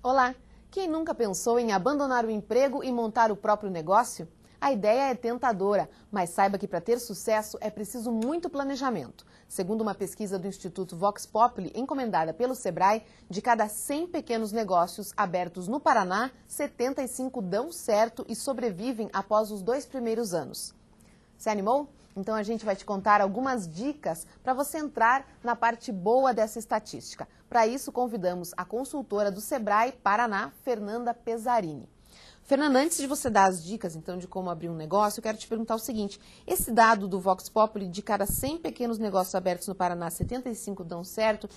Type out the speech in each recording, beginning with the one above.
Olá! Quem nunca pensou em abandonar o emprego e montar o próprio negócio? A ideia é tentadora, mas saiba que para ter sucesso é preciso muito planejamento. Segundo uma pesquisa do Instituto Vox Populi, encomendada pelo Sebrae, de cada 100 pequenos negócios abertos no Paraná, 75 dão certo e sobrevivem após os 2 primeiros anos. Se animou? Então a gente vai te contar algumas dicas para você entrar na parte boa dessa estatística. Para isso, convidamos a consultora do Sebrae Paraná, Fernanda Pesarini. Fernanda, antes de você dar as dicas, então, de como abrir um negócio, eu quero te perguntar o seguinte. Esse dado do Vox Populi, de cada 100 pequenos negócios abertos no Paraná, 75 dão certo,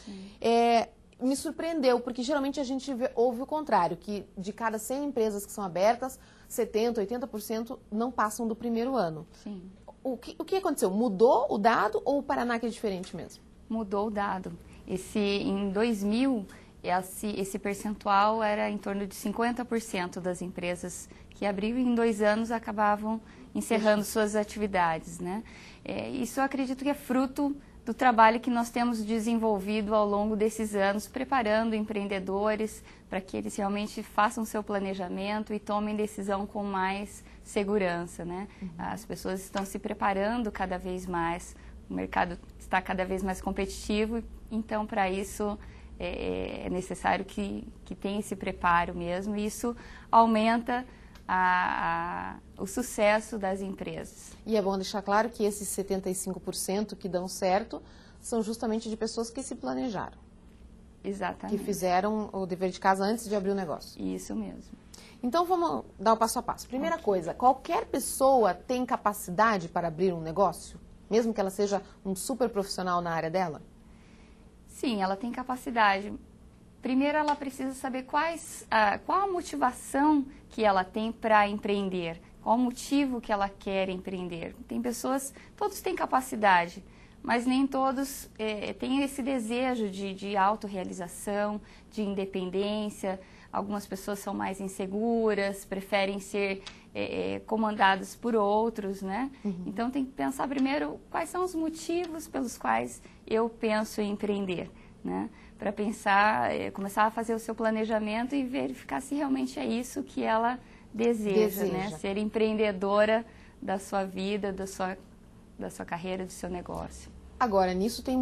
me surpreendeu, porque geralmente a gente ouve o contrário, que de cada 100 empresas que são abertas, 70%, 80% não passam do primeiro ano. Sim. O que aconteceu? Mudou o dado ou o Paraná que é diferente mesmo? Mudou o dado. Em 2000, esse percentual era em torno de 50% das empresas que abriam e em 2 anos acabavam encerrando suas atividades, né? Isso eu acredito que é fruto do trabalho que nós temos desenvolvido ao longo desses anos, preparando empreendedores para que eles realmente façam seu planejamento e tomem decisão com mais segurança, né? As pessoas estão se preparando cada vez mais, o mercado está cada vez mais competitivo, então para isso é necessário que tenha esse preparo mesmo, e isso aumenta o sucesso das empresas. E é bom deixar claro que esses 75% que dão certo são justamente de pessoas que se planejaram. Exatamente. Que fizeram o dever de casa antes de abrir o negócio. Isso mesmo. Então vamos dar o passo a passo. Primeira coisa, qualquer pessoa tem capacidade para abrir um negócio? Mesmo que ela seja um super profissional na área dela? Sim, ela tem capacidade. Primeiro, ela precisa saber qual a motivação que ela tem para empreender, qual o motivo que ela quer empreender. Tem pessoas, todos têm capacidade, mas nem todos têm esse desejo de autorrealização, de independência. Algumas pessoas são mais inseguras, preferem ser comandadas por outros, né? Então tem que pensar primeiro quais são os motivos pelos quais eu penso em empreender, né? Para pensar, começar a fazer o seu planejamento e verificar se realmente é isso que ela deseja. Né? Ser empreendedora da sua vida, da sua carreira, do seu negócio. Agora, nisso tem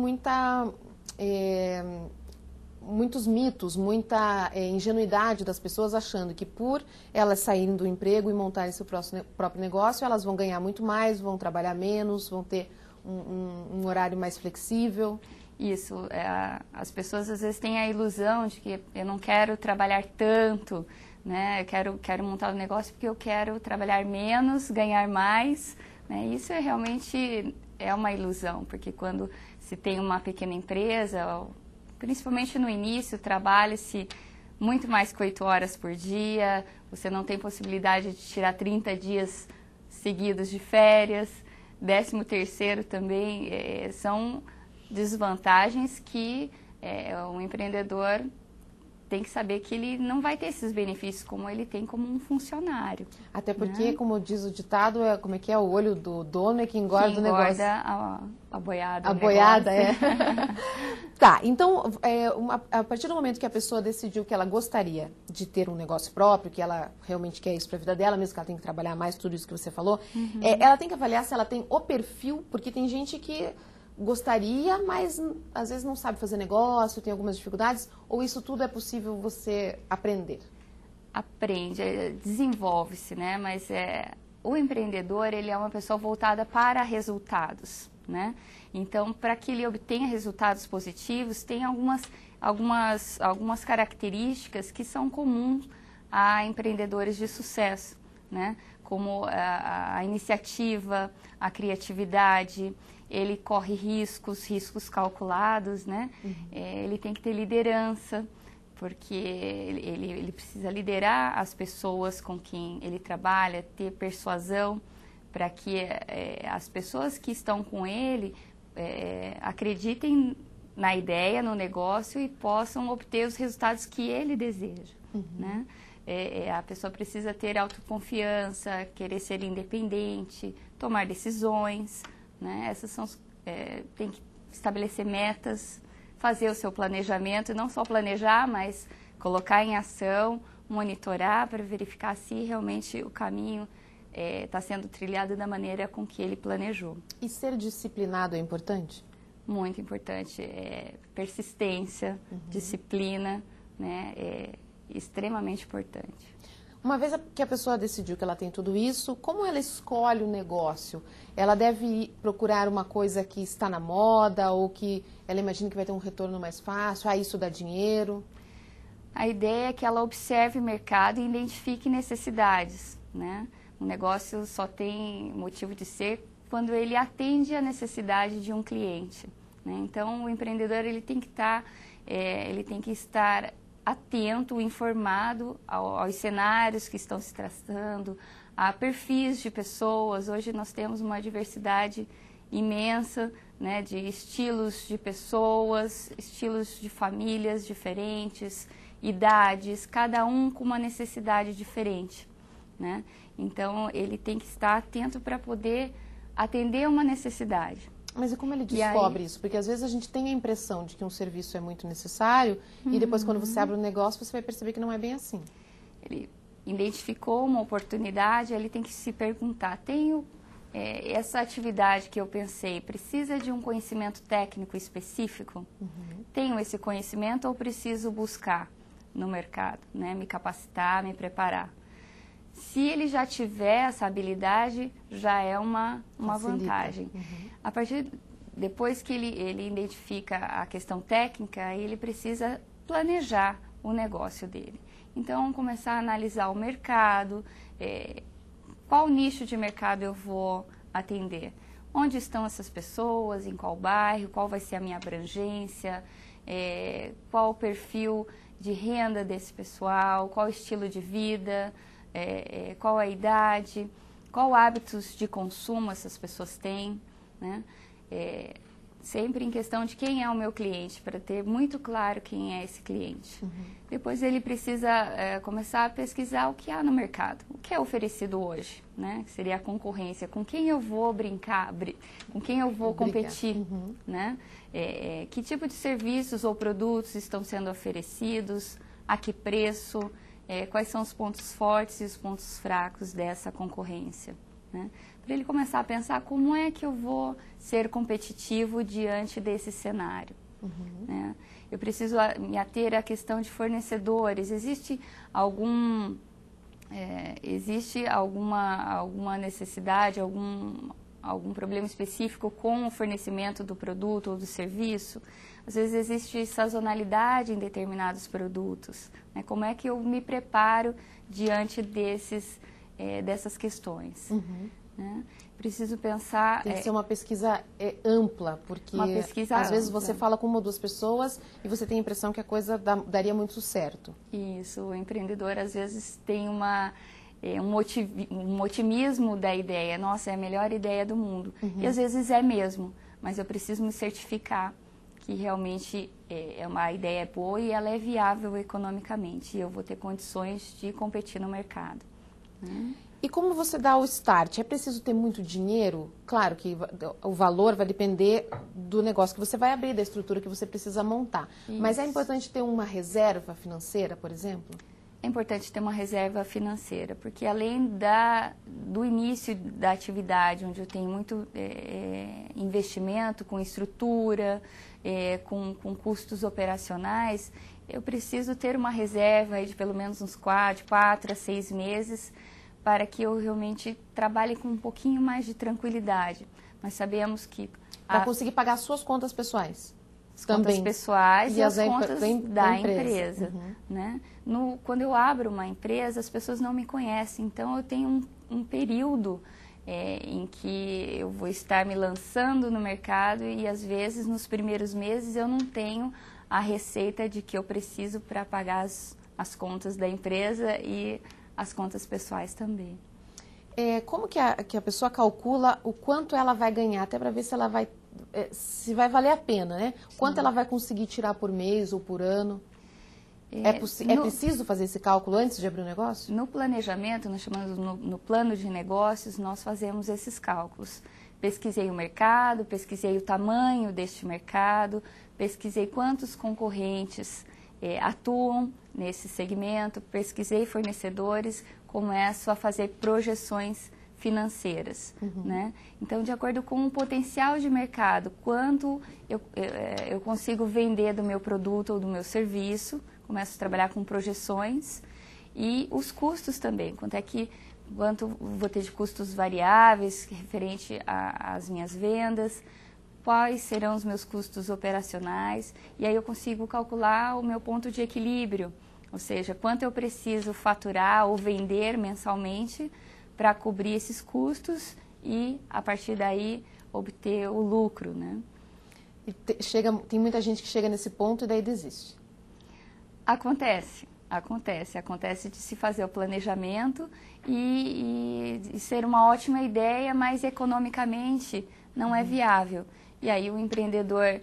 muitos mitos, muita ingenuidade das pessoas achando que por elas saírem do emprego e montarem seu próprio negócio, elas vão ganhar muito mais, vão trabalhar menos, vão ter um horário mais flexível. Isso, as pessoas às vezes têm a ilusão de que eu não quero trabalhar tanto, né? Eu quero montar um negócio porque eu quero trabalhar menos, ganhar mais, né? Isso realmente é uma ilusão, porque quando se tem uma pequena empresa, principalmente no início, trabalha-se muito mais que 8 horas por dia, você não tem possibilidade de tirar 30 dias seguidos de férias, 13º também, são desvantagens que um empreendedor tem que saber que ele não vai ter esses benefícios como ele tem como um funcionário. Até porque, né? Como diz o ditado, como é que é? O olho do dono é que engorda o negócio. A boiada. A boiada, Tá, então, a partir do momento que a pessoa decidiu que ela gostaria de ter um negócio próprio, que ela realmente quer isso para a vida dela, mesmo que ela tenha que trabalhar mais, tudo isso que você falou, ela tem que avaliar se ela tem o perfil, porque tem gente que gostaria, mas às vezes não sabe fazer negócio, tem algumas dificuldades, ou isso tudo é possível você aprender? Aprende, desenvolve-se, né? Mas o empreendedor, ele é uma pessoa voltada para resultados, né? Então, para que ele obtenha resultados positivos, tem algumas características que são comuns a empreendedores de sucesso, né? Como a iniciativa, a criatividade. Ele corre riscos calculados, né? Ele tem que ter liderança, porque ele precisa liderar as pessoas com quem ele trabalha, ter persuasão, para que as pessoas que estão com ele acreditem na ideia, no negócio e possam obter os resultados que ele deseja, né? A pessoa precisa ter autoconfiança, querer ser independente, tomar decisões, né? Essas são tem que estabelecer metas, fazer o seu planejamento, e não só planejar, mas colocar em ação, monitorar para verificar se realmente o caminho está sendo trilhado da maneira com que ele planejou. E ser disciplinado é importante? Muito importante. Persistência, disciplina, né? É extremamente importante. Uma vez que a pessoa decidiu que ela tem tudo isso, como ela escolhe o negócio? Ela deve procurar uma coisa que está na moda ou que ela imagina que vai ter um retorno mais fácil, isso dá dinheiro? A ideia é que ela observe o mercado e identifique necessidades, né? O negócio só tem motivo de ser quando ele atende a necessidade de um cliente, né? Então, o empreendedor ele tem que estar atento, informado aos cenários que estão se traçando, a perfis de pessoas. Hoje nós temos uma diversidade imensa, né, de estilos de pessoas, estilos de famílias diferentes, idades, cada um com uma necessidade diferente, né? Então, ele tem que estar atento para poder atender uma necessidade. Mas e como ele descobre isso? Porque às vezes a gente tem a impressão de que um serviço é muito necessário e depois quando você abre o negócio você vai perceber que não é bem assim. Ele identificou uma oportunidade, ele tem que se perguntar, essa atividade que eu pensei, precisa de um conhecimento técnico específico? Tenho esse conhecimento ou preciso buscar no mercado, né? Me capacitar, me preparar? Se ele já tiver essa habilidade, já é uma vantagem. A partir depois que ele identifica a questão técnica, ele precisa planejar o negócio dele. Então, começar a analisar o mercado, qual nicho de mercado eu vou atender, onde estão essas pessoas, em qual bairro, qual vai ser a minha abrangência, qual o perfil de renda desse pessoal, qual o estilo de vida, qual a idade, qual hábitos de consumo essas pessoas têm, né? Sempre em questão de quem é o meu cliente, para ter muito claro quem é esse cliente. Depois ele precisa começar a pesquisar o que há no mercado, o que é oferecido hoje, né? Que seria a concorrência, com quem eu vou brincar, com quem eu vou competir, né? Que tipo de serviços ou produtos estão sendo oferecidos, a que preço, quais são os pontos fortes e os pontos fracos dessa concorrência, né? Para ele começar a pensar como é que eu vou ser competitivo diante desse cenário, né? Eu preciso me ater à questão de fornecedores. Existe alguma necessidade, algum problema específico com o fornecimento do produto ou do serviço? Às vezes existe sazonalidade em determinados produtos, né? Como é que eu me preparo diante dessas questões? Né? Preciso pensar... Tem que ser uma pesquisa ampla, porque às vezes você fala com uma ou duas pessoas e você tem a impressão que a coisa daria muito certo. Isso, o empreendedor às vezes tem um otimismo da ideia. Nossa, é a melhor ideia do mundo. E às vezes é mesmo, mas eu preciso me certificar que realmente uma ideia boa e ela é viável economicamente. E eu vou ter condições de competir no mercado, né? E como você dá o start? É preciso ter muito dinheiro? Claro que o valor vai depender do negócio que você vai abrir, da estrutura que você precisa montar. Isso. Mas é importante ter uma reserva financeira, por exemplo? É importante ter uma reserva financeira, porque além do início da atividade, onde eu tenho muito investimento com estrutura, com custos operacionais, eu preciso ter uma reserva de pelo menos uns 4 a 6 meses, para que eu realmente trabalhe com um pouquinho mais de tranquilidade. Nós sabemos que... Para conseguir pagar as suas contas pessoais. As contas pessoais e as contas da empresa. Né? Quando eu abro uma empresa, as pessoas não me conhecem, então eu tenho um período em que eu vou estar me lançando no mercado e às vezes nos primeiros meses eu não tenho a receita de que eu preciso para pagar as contas da empresa e as contas pessoais também. Como que a pessoa calcula o quanto ela vai ganhar, até para ver se ela se vai valer a pena, né? Quanto ela vai conseguir tirar por mês ou por ano? É preciso fazer esse cálculo antes de abrir o negócio? No planejamento, nós chamamos no plano de negócios, nós fazemos esses cálculos. Pesquisei o mercado, pesquisei o tamanho deste mercado, pesquisei quantos concorrentes atuam nesse segmento, pesquisei fornecedores, começo a fazer projeções financeiras, né? Então, de acordo com o potencial de mercado, quanto eu consigo vender do meu produto ou do meu serviço, começo a trabalhar com projeções e os custos também, quanto vou ter de custos variáveis referente às minhas vendas, quais serão os meus custos operacionais, e aí eu consigo calcular o meu ponto de equilíbrio, ou seja, quanto eu preciso faturar ou vender mensalmente para cobrir esses custos e, a partir daí, obter o lucro, né? E tem muita gente que chega nesse ponto e daí desiste. Acontece de se fazer o planejamento e ser uma ótima ideia, mas economicamente não é viável. E aí o empreendedor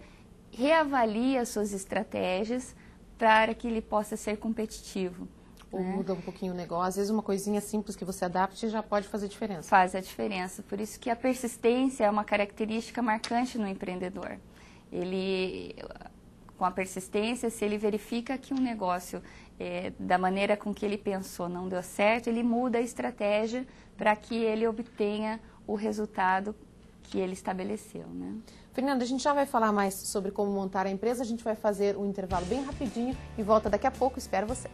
reavalia suas estratégias para que ele possa ser competitivo. Ou muda um pouquinho o negócio, às vezes uma coisinha simples que você adapte já pode fazer diferença. Faz a diferença, por isso que a persistência é uma característica marcante no empreendedor. Com a persistência, se ele verifica que um negócio, da maneira com que ele pensou, não deu certo, ele muda a estratégia para que ele obtenha o resultado que ele estabeleceu, né? Fernanda, a gente já vai falar mais sobre como montar a empresa, a gente vai fazer um intervalo bem rapidinho e volta daqui a pouco, espero você.